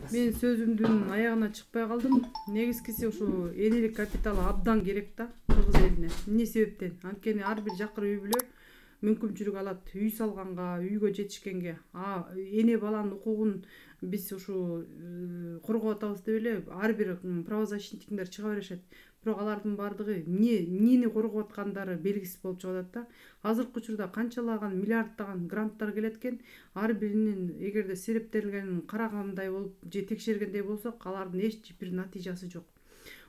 Мен сөзүмдүн аягына чыкпай калдым. Негизгиси ушу энелик капиталы абдан керек да кыргыз элине. Эмне себептен? Анткени ар бир жакыр үй бүлө мүмкүнчүлүк алат үй салганга, үйгө жетишкенге. Эне баланын укугун биз ушу коргоп атабыз деп эле ар бир правозащитниктер чыга беришет. Бирок алардын баардыгы эмнени коргоп аткандары белгисиз болуп чыгып атат да. Азыркы учурда канчалаган миллиарддаган гранттар келет экен. Ар биринин эгерде серептерилгенин карагандай болуп же текшергендей болсок, алардын эч бир натыйжасы жок.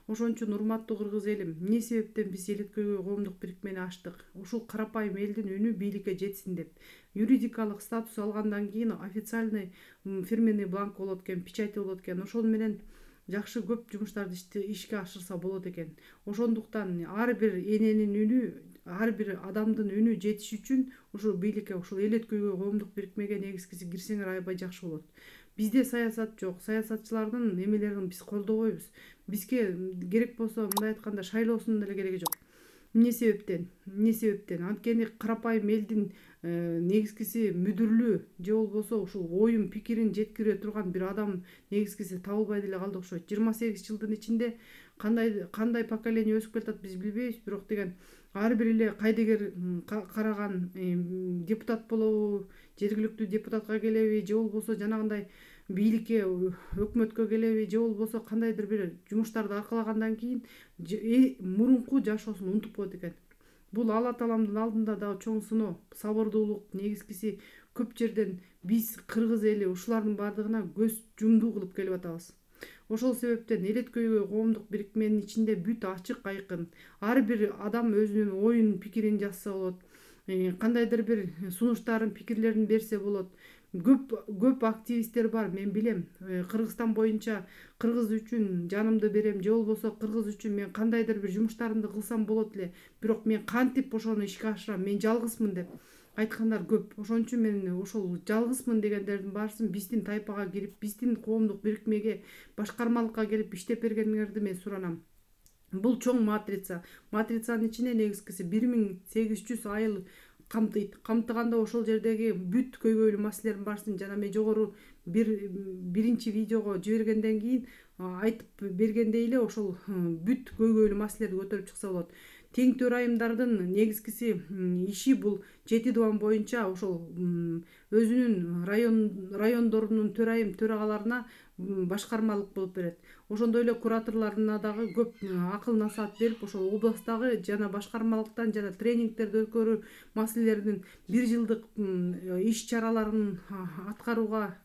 Ошон үчүн урматтуу кыргыз элим, эмне себептен биз эл өткөргө коомдук бирикмени ачтык? Ушул карапайым элдин үнү бийликке жетсин деп. Юридикалык статус алгандан кийин официальный фирменный бланк болот экен, печать болот экен. Ошол менен жакшы көп жумуштарды ишке ашырса болот экен. Ошондуктан ар бир эненин үнү, ар бир адамдын үнү жетиш үчүн ушул бийликке, ушул эл өткөргө коомдук бирикмеге негизгиси кирсеңер аябай жакшы болот. Бизде саясат жок. Саясатчылардын эмелерин биз колдобойбуз. Бизге керек болсо мындай айтканда шайлоосунун деле кереги жок. Эмне себептен? Анткени карапайым элдин негизгиси мүдүрлүү же болбосо ушул оюн пикирин жеткире турган бир адам негизгиси табылбай деле калды окшойт. 28 жылдын ичинде кандай поколение өсүп келатат биз билбейбиз, бирок деген ар бир эле кайдыгер караган депутат болобу, жергиликтүү депутатка келеби же болбосо жанагындай бийликке, өкмөткө келеби же болбосо кандайдыр бир жумуштарды аркалагандан кийин мурунку жашоосун унутуп коет экен. Бул Алла Тааламдын алдында дагы чоң сыноо, сабырдуулук. Негизгиси көп жерден биз кыргыз эли ушулардын баардыгына көз жумдуу кылып келип атабыз. Ошол себептен эл өткөргө коомдук бирикменин ичинде бүт ачык айкын. Ар бир адам өзүнүн оюн пикирин жазса болот. Кандайдыр бир сунуштарын, пикирлерин берсе болот. Көп активисттер бар, мен билем. Кыргызстан боюнча кыргыз үчүн жанымды берем же болбосо кыргыз үчүн мен кандайдыр бир жумуштарымды кылсам болот эле. Бирок мен кантип ошону ишке ашырам? Мен жалгызмын деп айткандар көп. Ошон үчүн мен ошол жалгызмын дегендердин баарысын биздин тайпага кирип, биздин коомдук бирикмеге, башкармалыкка келип иштеп бергениңерди мен суранам. Бул чоң матрица. Матрицанын ичине негизгиси 1800 айыл камтыйт. Камтыганда ошол жердеги бүт көйгөйлүү маселелердин баарысын жана мен жогору биринчи видеого жибергенден кийин айтып бергендей эле ошол бүт көйгөйлүү маселелерди көтөрүп чыкса болот. Тең төрайымдардын негизгиси иши бул 7 дубан боюнча ошол өзүнүн райондорунун төрагаларына башкармалык болуп берет. Ошондой эле кураторлоруна дагы көп акыл насаат берип, ошол областтагы жана башкармалыктан жана тренингтерди өткөрүү маселелеринин 1 жылдык иш чараларын аткарууга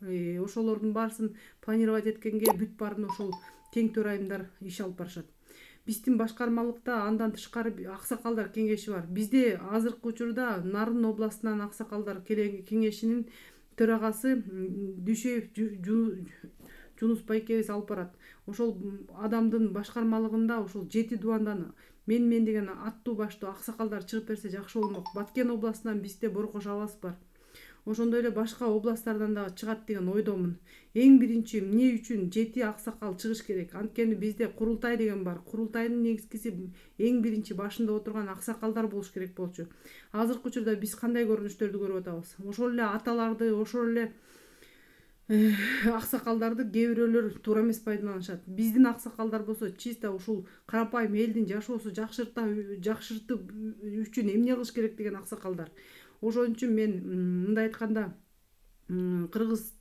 ошолордун баарысын планировать эткенге бүт баарын ошол тең төрайымдар иш алып барышат. Биздин башкармалыкта андан тышкары аксакалдар кеңеши бар. Бизде азыркы учурда Нарын областынан аксакалдар кеңешинин төрагасы Дүйшөев Жунус Байкебиз алып барат. Ошол адамдын башкармалыгында ошол 7 дубандан мен деген аттуу баштуу аксакалдар чыгып берсе жакшы болмок. Баткен областынан бизде Боркош Алас бар. Ошондой эле башка областтардан дагы чыгат деген ойдомун. Эң биринчи эмне үчүн 7 аксакал чыгыш керек? Анткени бизде курултай деген бар. Курултайдын негизгиси эң биринчи башында отурган аксакалдар болуш керек болчу. Азыркы учурда биз кандай көрүнүштөрдү көрүп атабыз? Ошол эле аталарды, ошол эле аксакалдарды кээ бирөөлөр туура эмес пайдаланышат. Биздин аксакалдар болсо чисто ушул карапайым элдин жашоосу жакшыртып үчүн эмне кылыш керек деген аксакалдар. Ошон үчүн мен мындай айтканда кыргыз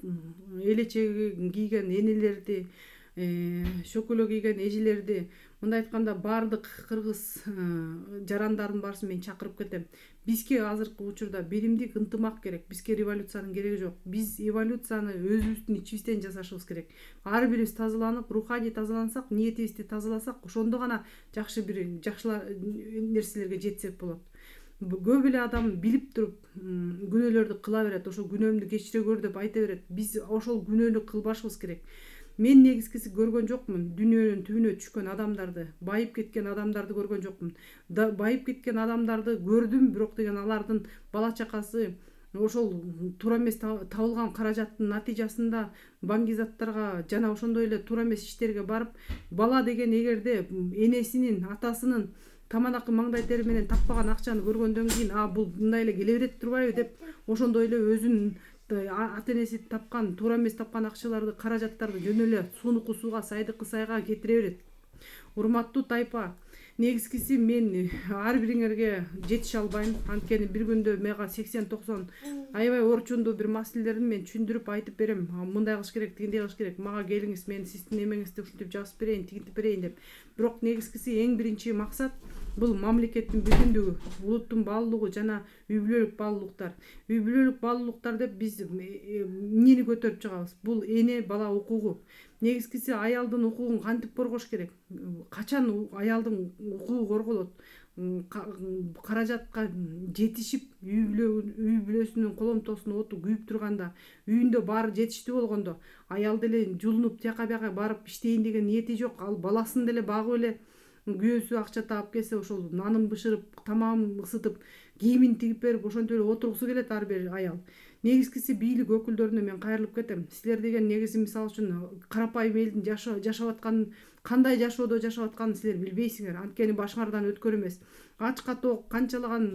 элечеги кийген энелерди, шөкөлө кийген эжелерди, мындай айтканда баардык кыргыз жарандардын баарысын мен чакырып кетем. Бизге азыркы учурда биримдик, ынтымак керек. Бизге революциянын кереги жок. Биз эволюцияны өзүбүздүн ичибизден жасашыбыз керек. Ар бирибиз тазаланып, руханий тазалансак, ниетибизди тазаласак, ошондо гана жакшы нерселерге жетсек болот. Көп эле адам билип туруп күнөөлөрдү кыла берет. Ошо күнөөмдү кечире көр деп айта берет. Биз ошол күнөөнү кылбашыбыз керек. Мен негизгиси көргөн жокмун дүйнөнүн түбүнө түшкөн адамдарды, байып кеткен адамдарды көргөн жокмун. Байып кеткен адамдарды көрдүм, бирок деген алардын бала чакасы ошол туура эмес табылган каражаттын натыйжасында баңгизаттарга жана ошондой эле туура эмес иштерге барып, бала деген эгерде энесинин, атасынын тамадакы маңдай тери менен таппаган акчаны көргөндөн кийин бул мындай эле келе берет турбайбы деп ошондой эле өзүнүн ата энеси тапкан, туура эмес тапкан акчаларды, каражаттарды жөн эле суунуку сууга, сайдыкы сайга кетире берет. Урматтуу тайпа, негизгиси мен ар бириңерге жетише албайм. Анткени бир күндө мага 80-90 аябай орчундуу бир маселелерин мен түшүндүрүп айтып берем. Мындай кылыш керек, тигиндей кылыш керек. Мага келиңиз, мен сиздин эмеңизди ушинтип жазып берейин, тигинтип берейин деп. Бирок негизгиси эң биринчи максат бул мамлекеттин бүтүндүгү, улуттун баалуулугу жана үй бүлөлүк баалуулуктар. Үй бүлөлүк баалуулуктар деп биз эмнени көтөрүп чыгабыз? Бул эне бала укугу. Негизгиси аялдын укугун кантип коргош керек? Качан аялдын укугу корголот? Каражатка жетишип, үй бүлөсүнүн коломтосуна оту күйүп турганда, үйүндө баары жетиштүү болгондо, аял деле жулунуп тияка бияка барып иштейин деген ниети жок. Ал баласын деле багып эле күйөөсү акча таап келсе, ошол нанын бышырып, тамагын ысытып, кийимин тигип берип, ошентип эле отургусу келет ар бир аял. Негизгиси бийлик өкүлдөрүнө мен кайрылып кетем. Силер деген негизи мисалы үчүн карапайым элдин жашап атканын, кандай жашоодо жашап атканын силер билбейсиңер. Анткени башыңардан өткөр эмес. Ачка тоок канчалаган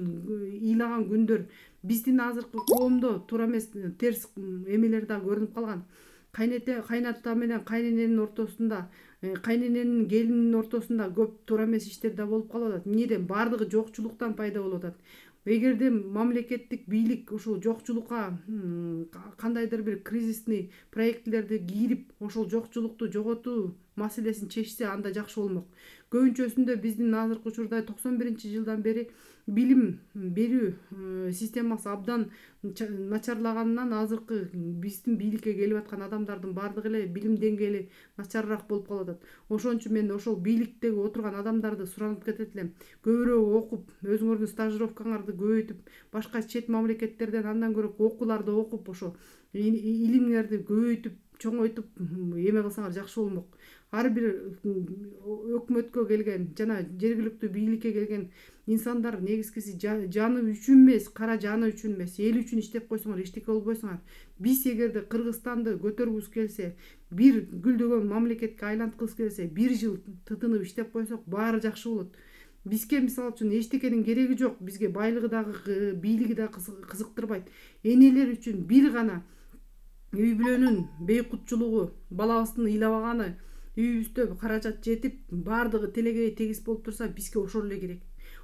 ыйлаган күндөр биздин азыркы коомдо туура эмес терс эмелер да көрүнүп калган. Кайната менен кайнененин ортосунда, кайнененин келининин ортосунда көп туура эмес иштер да болуп калып атат. Эмнеден? Баардыгы жокчулуктан пайда болуп атат. Эгерде мамлекеттик бийлик ушул жокчулукка кандайдыр бир кризисный проектилерди кийирип, ошол жокчулукту жоготуу маселесин чечсе, анда жакшы болмок. Көбүнчөсүндө биздин азыркы учурда 91-жылдан бери билим берүү системасы абдан начарлаганынан азыркы биздин бийликке келип аткан адамдардын баардыгы эле билим деңгээли начарыраак болуп калып атат. Ошон үчүн мен ошол бийликтеги отурган адамдарды суранып кетет элем. Көбүрөөк окуп, өзүңөрдүн стажировкаңарды көбөйтүп, башка чет мамлекеттерден андан көрө окууларды окуп, ошо илимиңерди көбөйтүп, чоңойтуп эме кылсаңар жакшы болмок. Ар бир өкмөткө келген жана жергиликтүү бийликке келген инсандар негизгиси жаны үчүн эмес, кара жаны үчүн эмес, эл үчүн иштеп койсоңор эчтеке болбойсуңар. Биз эгерде Кыргызстанды көтөргүбүз келсе, бир гүлдөгөн мамлекетке айланткыбыз келсе, 1 жыл тытынып иштеп койсок, баары жакшы болот. Бизге мисалы үчүн эчтекенин кереги жок. Бизге байлыгы дагы, бийлиги да кызыктырбайт. Энелер үчүн бир гана үй бүлөнүн бейкутчулугу, балабыздын ыйлабаганы, үйүбүздө каражат жетип, баардыгы телегей тегиз болуп турса, бизге ошол эле керек.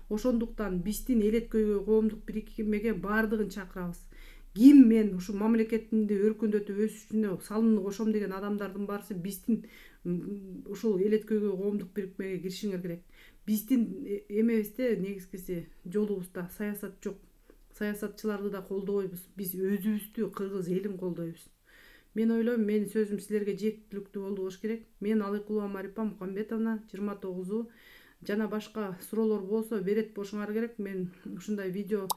Ошондуктан биздин эл эткөйгө, коомдук бирикмеге баардыгын чакырабыз. Ким мен ушу мамлекетимди өркүндөтүп өсүшүнө салымын кошом деген адамдардын баарысы биздин ушул эл эткөйгө, коомдук бирикмеге киришиңер керек. Биздин эмебизде негизгиси жолубузда саясат жок. Саясатчыларды да колдобойбуз. Биз өзүбүздү, кыргыз элин колдойбуз. Мен ойлойм, менин сөзүм силерге жеткиликтүү болду болуш керек. Мен Алыкулова Марипа Мукамбетовна, 29 жана башка суроолор болсо берет болушуңар керек. Мен ушундай видео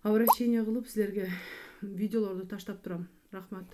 обращение кылып силерге видеолорду таштап турам. Рахмат.